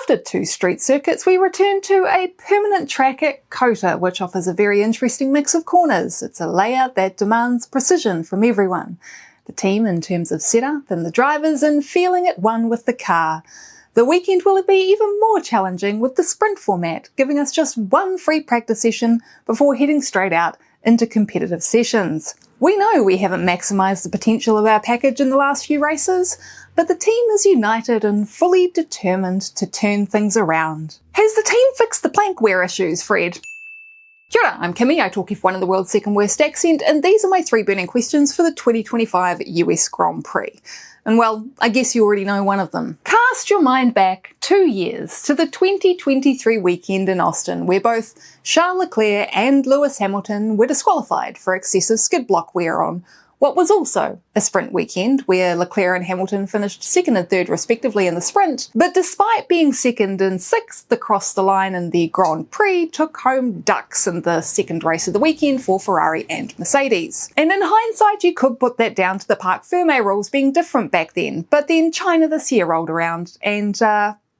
After 2 street circuits, we return to a permanent track at Kota, which offers a very interesting mix of corners. It's a layout that demands precision from everyone. The team in terms of setup and the drivers in feeling at one with the car. The weekend will be even more challenging with the sprint format, giving us just 1 free practice session before heading straight out into competitive sessions. We know we haven't maximised the potential of our package in the last few races, but the team is united and fully determined to turn things around. Has the team fixed the plank wear issues, Fred? Kia ora, I'm Kimmy, I talk F1 in the world's second worst accent, and these are my 3 burning questions for the 2025 US Grand Prix. And well, I guess you already know one of them. Cast your mind back 2 years to the 2023 weekend in Austin, where both Charles Leclerc and Lewis Hamilton were disqualified for excessive skid block wear on what was also a sprint weekend, where Leclerc and Hamilton finished 2nd and 3rd respectively in the sprint. But despite being 2nd and 6th across the line in the Grand Prix, took home ducks in the 2nd race of the weekend for Ferrari and Mercedes. And in hindsight, you could put that down to the Parc Fermé rules being different back then, but then China this year rolled around and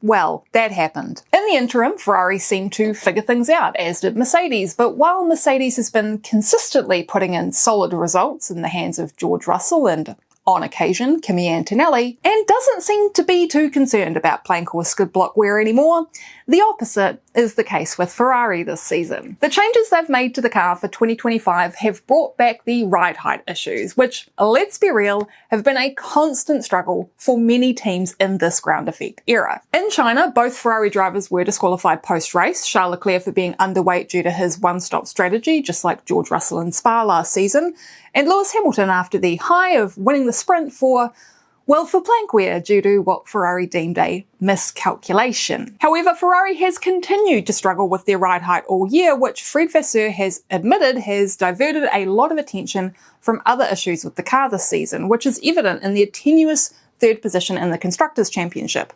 well, that happened. In the interim, Ferrari seemed to figure things out, as did Mercedes, but while Mercedes has been consistently putting in solid results in the hands of George Russell and, on occasion, Kimi Antonelli, and doesn't seem to be too concerned about plank or skid block wear anymore, the opposite is the case with Ferrari this season. The changes they've made to the car for 2025 have brought back the ride height issues, which, let's be real, have been a constant struggle for many teams in this ground effect era. In China, both Ferrari drivers were disqualified post-race, Charles Leclerc for being underweight due to his one-stop strategy, just like George Russell in Spa last season, and Lewis Hamilton after the high of winning the sprint for plank wear due to what Ferrari deemed a miscalculation. However, Ferrari has continued to struggle with their ride height all year, which Fred Vasseur has admitted has diverted a lot of attention from other issues with the car this season, which is evident in their tenuous 3rd position in the Constructors' Championship.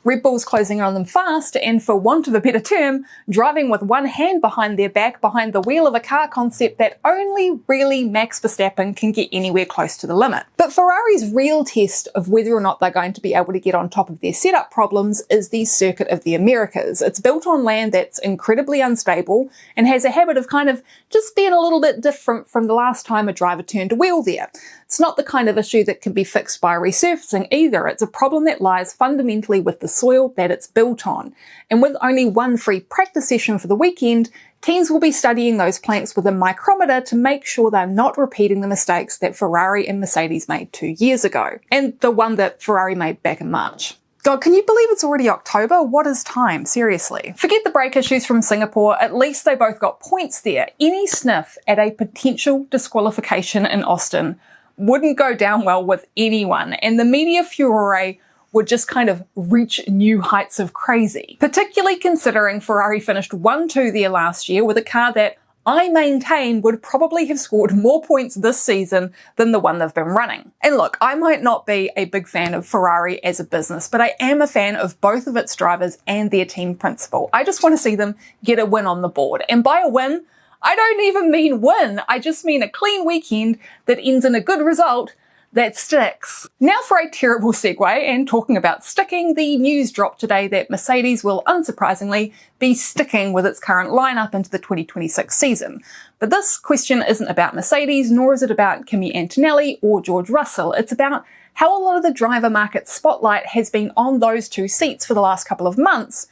Red Bull's closing on them fast and, for want of a better term, driving with one hand behind their back behind the wheel of a car concept that only really Max Verstappen can get anywhere close to the limit. But Ferrari's real test of whether or not they're going to be able to get on top of their setup problems is the Circuit of the Americas. It's built on land that's incredibly unstable and has a habit of kind of just being a little bit different from the last time a driver turned a wheel there. It's not the kind of issue that can be fixed by resurfacing either. It's a problem that lies fundamentally with the soil that it's built on. And with only 1 free practice session for the weekend, teams will be studying those planks with a micrometer to make sure they're not repeating the mistakes that Ferrari and Mercedes made 2 years ago, and the one that Ferrari made back in March. God, can you believe it's already October? What is time? Seriously. Forget the brake issues from Singapore, at least they both got points there. Any sniff at a potential disqualification in Austin wouldn't go down well with anyone, and the media furore would just kind of reach new heights of crazy. Particularly considering Ferrari finished 1-2 there last year with a car that I maintain would probably have scored more points this season than the one they've been running. And look, I might not be a big fan of Ferrari as a business, but I am a fan of both of its drivers and their team principle. I just want to see them get a win on the board. And by a win, I don't even mean win, I just mean a clean weekend that ends in a good result that sticks. Now for a terrible segue, and talking about sticking, the news dropped today that Mercedes will unsurprisingly be sticking with its current lineup into the 2026 season. But this question isn't about Mercedes, nor is it about Kimi Antonelli or George Russell. It's about how a lot of the driver market spotlight has been on those 2 seats for the last couple of months.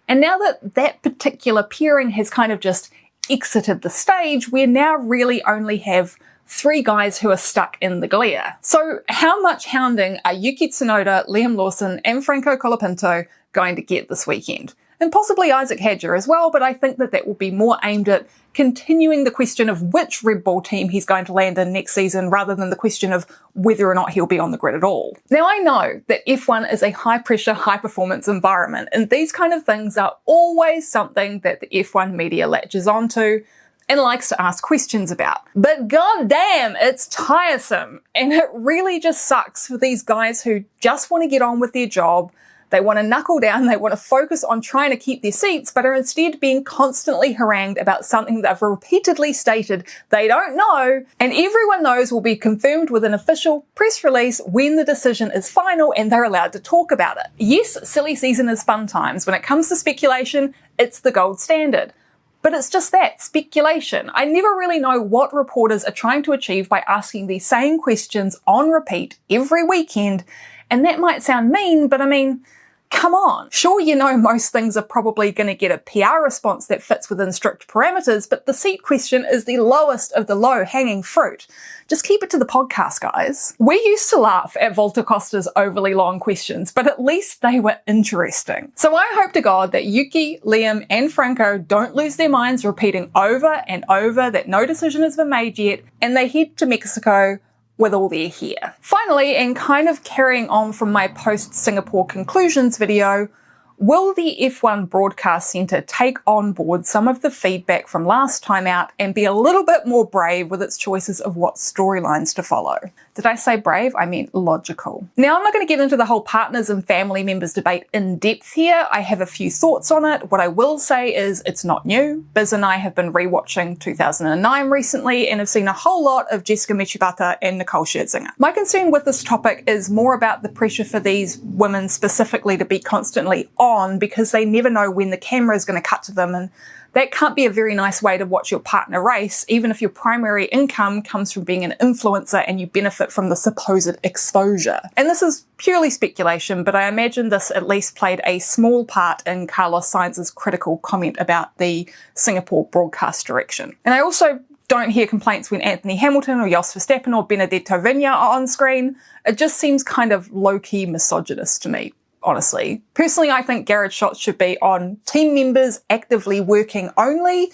And now that that particular pairing has kind of just exited the stage, we now really only have 3 guys who are stuck in the glare. So how much hounding are Yuki Tsunoda, Liam Lawson and Franco Colapinto going to get this weekend? And possibly Isaac Hadjar as well, but I think that that will be more aimed at continuing the question of which Red Bull team he's going to land in next season rather than the question of whether or not he'll be on the grid at all. Now I know that F1 is a high-pressure, high-performance environment, and these kind of things are always something that the F1 media latches onto and likes to ask questions about. But goddamn, it's tiresome, and it really just sucks for these guys who just want to get on with their job. They want to knuckle down, they want to focus on trying to keep their seats, but are instead being constantly harangued about something they've repeatedly stated they don't know, and everyone knows will be confirmed with an official press release when the decision is final and they're allowed to talk about it. Yes, silly season is fun times. When it comes to speculation, it's the gold standard. But it's just that, speculation. I never really know what reporters are trying to achieve by asking these same questions on repeat every weekend, and that might sound mean, but I mean, come on. Sure, you know most things are probably going to get a PR response that fits within strict parameters, but the seat question is the lowest of the low-hanging fruit. Just keep it to the podcast, guys. We used to laugh at Volta Costa's overly long questions, but at least they were interesting. So I hope to God that Yuki, Liam and Franco don't lose their minds repeating over and over that no decision has been made yet, and they head to Mexico with all their hair. Finally, and kind of carrying on from my post-Singapore conclusions video, will the F1 Broadcast Centre take on board some of the feedback from last time out and be a little bit more brave with its choices of what storylines to follow? Did I say brave? I meant logical. Now, I'm not going to get into the whole partners and family members debate in depth here. I have a few thoughts on it. What I will say is it's not new. Biz and I have been rewatching 2009 recently and have seen a whole lot of Jessica Michibata and Nicole Scherzinger. My concern with this topic is more about the pressure for these women specifically to be constantly on because they never know when the camera is going to cut to them, and that can't be a very nice way to watch your partner race, even if your primary income comes from being an influencer and you benefit from the supposed exposure. And this is purely speculation, but I imagine this at least played a small part in Carlos Sainz's critical comment about the Singapore broadcast direction. And I also don't hear complaints when Anthony Hamilton or Jos Verstappen or Benedetto Vigna are on screen. It just seems kind of low-key misogynist to me, honestly. Personally, I think garage shots should be on team members actively working only,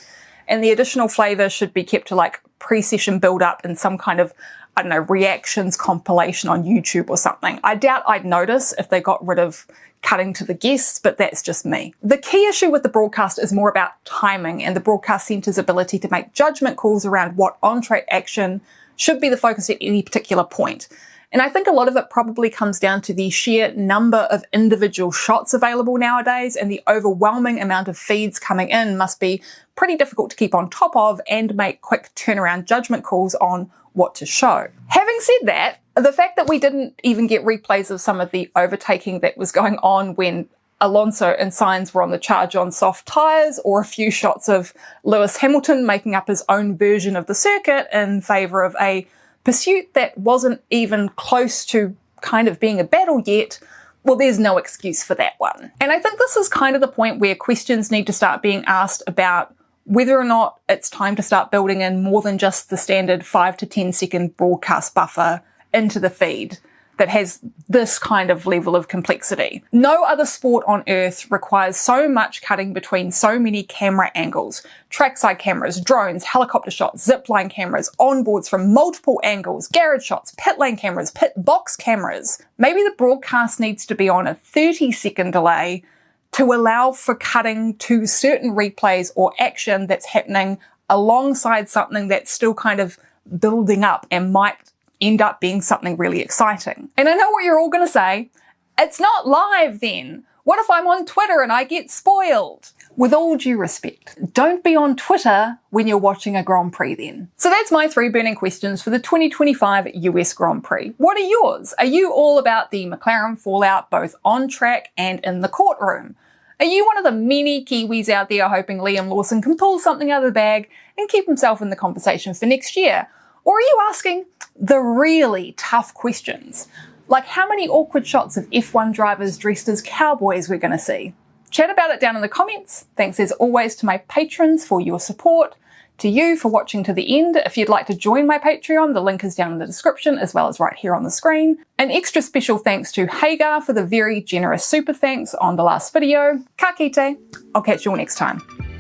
and the additional flavour should be kept to like pre-session build-up and some kind of, I don't know, reactions compilation on YouTube or something. I doubt I'd notice if they got rid of cutting to the guests, but that's just me. The key issue with the broadcast is more about timing and the broadcast centre's ability to make judgment calls around what on-track action should be the focus at any particular point. And I think a lot of it probably comes down to the sheer number of individual shots available nowadays, and the overwhelming amount of feeds coming in must be pretty difficult to keep on top of and make quick turnaround judgment calls on what to show. Having said that, the fact that we didn't even get replays of some of the overtaking that was going on when Alonso and Sainz were on the charge on soft tyres, or a few shots of Lewis Hamilton making up his own version of the circuit in favour of a pursuit that wasn't even close to kind of being a battle yet, well, there's no excuse for that one. And I think this is kind of the point where questions need to start being asked about whether or not it's time to start building in more than just the standard 5 to 10 second broadcast buffer into the feed that has this kind of level of complexity. No other sport on earth requires so much cutting between so many camera angles. Trackside cameras, drones, helicopter shots, zipline cameras, onboards from multiple angles, garage shots, pit lane cameras, pit box cameras. Maybe the broadcast needs to be on a 30-second delay to allow for cutting to certain replays or action that's happening alongside something that's still kind of building up and might end up being something really exciting. And I know what you're all going to say. It's not live then. What if I'm on Twitter and I get spoiled? With all due respect, don't be on Twitter when you're watching a Grand Prix then. So that's my 3 burning questions for the 2025 US Grand Prix. What are yours? Are you all about the McLaren fallout both on track and in the courtroom? Are you one of the many Kiwis out there hoping Liam Lawson can pull something out of the bag and keep himself in the conversation for next year? Or are you asking the really tough questions, like how many awkward shots of F1 drivers dressed as cowboys we're going to see? Chat about it down in the comments. Thanks as always to my patrons for your support, to you for watching to the end. If you'd like to join my Patreon, the link is down in the description as well as right here on the screen. An extra special thanks to Hagar for the very generous super thanks on the last video. Ka kite. I'll catch you all next time.